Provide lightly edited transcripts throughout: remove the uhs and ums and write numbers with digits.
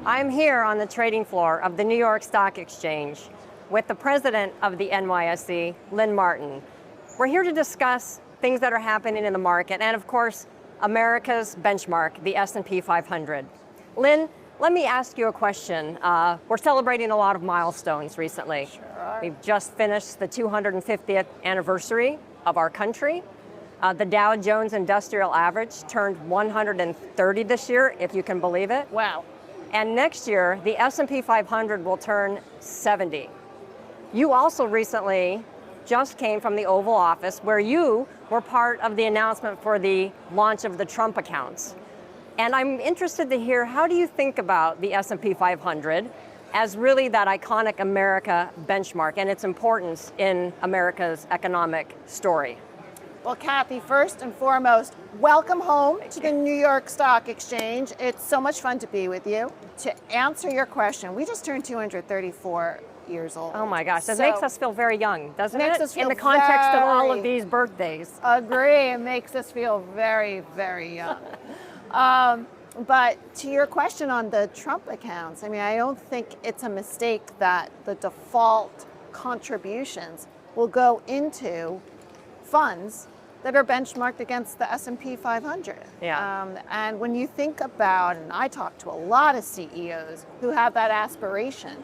I'm here on the trading floor of the New York Stock Exchange with the president of the NYSE, Lynn Martin. We're here to discuss things that are happening in the market and, of course, America's benchmark, the S&P 500. Lynn, let me ask you a question. We're celebrating a lot of milestones recently. Sure. We've just finished the 250th anniversary of our country. The Dow Jones Industrial Average turned 130 this year, if you can believe it. Wow. And next year, the S&P 500 will turn 70. You also recently just came from the Oval Office where you were part of the announcement for the launch of the Trump accounts. And I'm interested to hear, how do you think about the S&P 500 as really that iconic America benchmark and its importance in America's economic story? Well, Cathy, first and foremost, welcome home to the New York Stock Exchange. It's so much fun to be with you. To answer your question, we just turned 234 years old. Oh my gosh, that So makes us feel very young, doesn't makes it? us feel in the context of all of very- these birthdays. Agree, it makes us feel very, very young. But to your question on the Trump accounts, I mean, I don't think it's a mistake that the default contributions will go into funds that are benchmarked against the S&P 500. Yeah. And when you think about, and I talk to a lot of CEOs who have that aspiration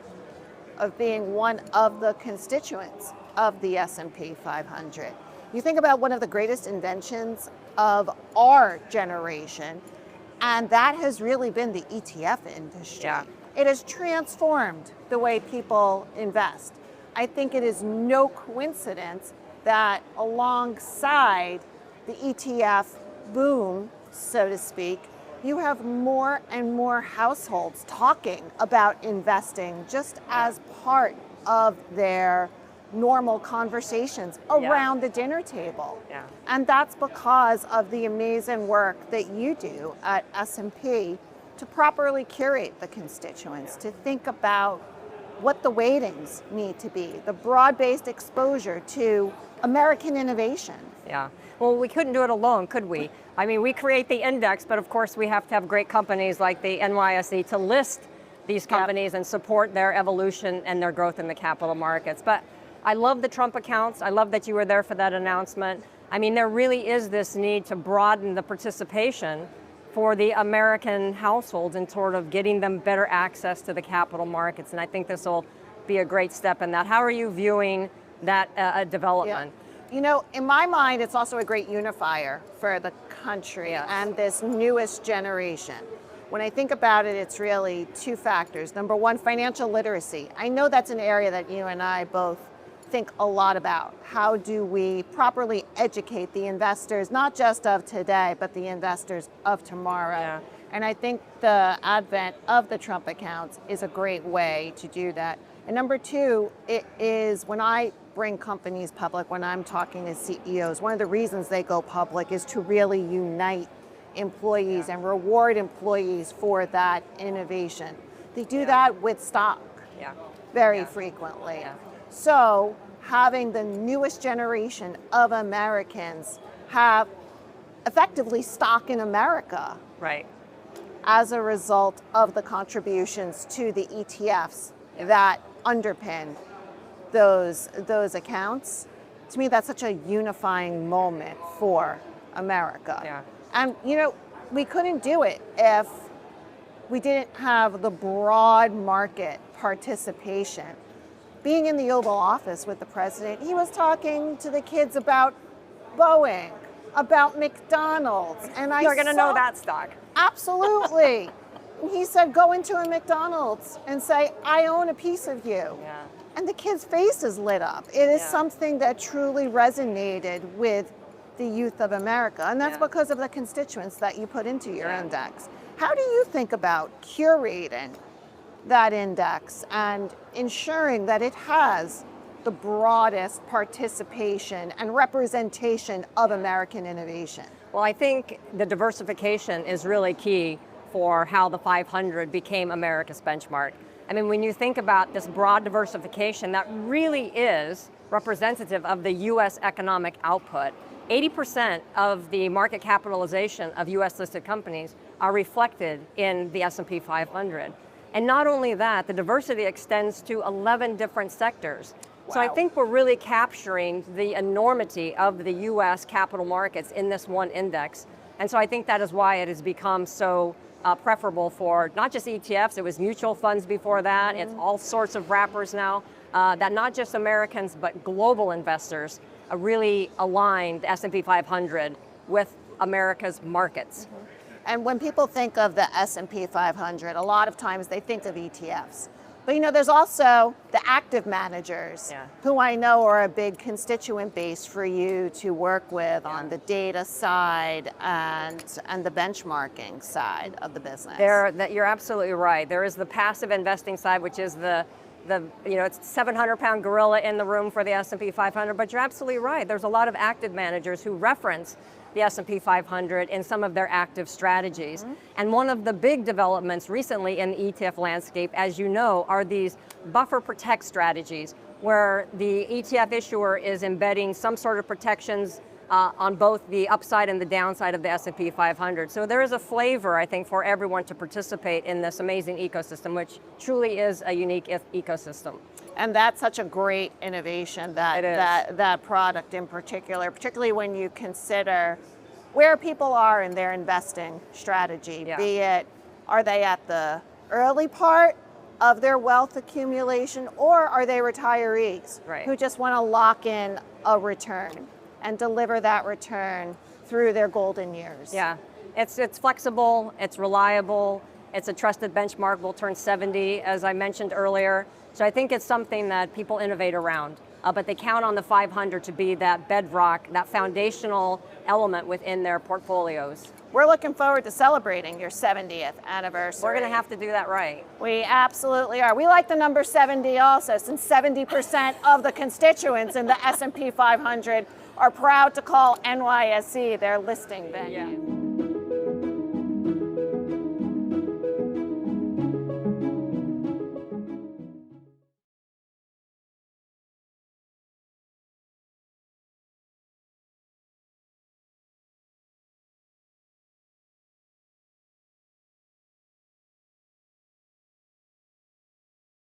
of being one of the constituents of the S&P 500, you think about one of the greatest inventions of our generation, and that has really been the ETF industry. Yeah. It has transformed the way people invest. I think it is no coincidence that alongside the ETF boom, so to speak, you have more and more households talking about investing just as part of their normal conversations around the dinner table. Yeah. And that's because of the amazing work that you do at S&P to properly curate the constituents, to think about what the weightings need to be, the broad-based exposure to American innovation. Yeah. Well, we couldn't do it alone, could we? I mean, we create the index, but of course we have to have great companies like the NYSE to list these companies and support their evolution and their growth in the capital markets. But I love the Trump accounts. I love that you were there for that announcement. I mean, there really is this need to broaden the participation for the American households and sort of getting them better access to the capital markets. And I think this will be a great step in that. How are you viewing that development? You know, in my mind, it's also a great unifier for the country and this newest generation. When I think about it, it's really two factors. Number one, financial literacy. I know that's an area that you and I both think a lot about. How do we properly educate the investors, not just of today, but the investors of tomorrow? Yeah. And I think the advent of the Trump accounts is a great way to do that. And number two, it is when I bring companies public, when I'm talking to CEOs, one of the reasons they go public is to really unite employees and reward employees for that innovation. They do that with stock very frequently. Yeah. So having the newest generation of Americans have effectively stock in America Right. as a result of the contributions to the ETFs that underpin those accounts, to me that's such a unifying moment for America. Yeah. And you know, we couldn't do it if we didn't have the broad market participation. Being in the Oval Office with the president, he was talking to the kids about Boeing, about McDonald's, and You're going to know that stock. Absolutely. He said, go into a McDonald's and say, I own a piece of you. Yeah. And the kids' faces lit up. It is something that truly resonated with the youth of America. And that's because of the constituents that you put into your index. How do you think about curating that index and ensuring that it has the broadest participation and representation of American innovation? Well, I think the diversification is really key for how the 500 became America's benchmark. I mean, when you think about this broad diversification, that really is representative of the U.S. economic output. 80% of the market capitalization of US listed companies are reflected in the S&P 500. And not only that, the diversity extends to 11 different sectors. So I Wow. think we're really capturing the enormity of the US capital markets in this one index. And so I think that is why it has become so preferable for not just ETFs, it was mutual funds before that, it's all sorts of wrappers now, that not just Americans, but global investors really align the S&P 500 with America's markets. And when people think of the S&P 500, a lot of times they think of ETFs. But you know, there's also the active managers, Yeah. who I know are a big constituent base for you to work with on the data side and the benchmarking side of the business. You're absolutely right. There is the passive investing side, which is it's 700-pound gorilla in the room for the S&P 500, but you're absolutely right. There's a lot of active managers who reference the S&P 500 in some of their active strategies. And one of the big developments recently in the ETF landscape, as you know, are these buffer protect strategies, where the ETF issuer is embedding some sort of protections on both the upside and the downside of the S&P 500. So there is a flavor, I think, for everyone to participate in this amazing ecosystem, which truly is a unique ecosystem. And that's such a great innovation, that product in particular, particularly when you consider where people are in their investing strategy, Yeah. be it, are they at the early part of their wealth accumulation, or are they retirees Right. who just want to lock in a return and deliver that return through their golden years? Yeah, it's flexible, it's reliable, it's a trusted benchmark, will turn 70, as I mentioned earlier. So I think it's something that people innovate around, but they count on the 500 to be that bedrock, that foundational element within their portfolios. We're looking forward to celebrating your 70th anniversary. We're going to have to do that right. We absolutely are. We like the number 70 also, since 70% of the constituents in the S&P 500 are proud to call NYSE their listing venue. Yeah.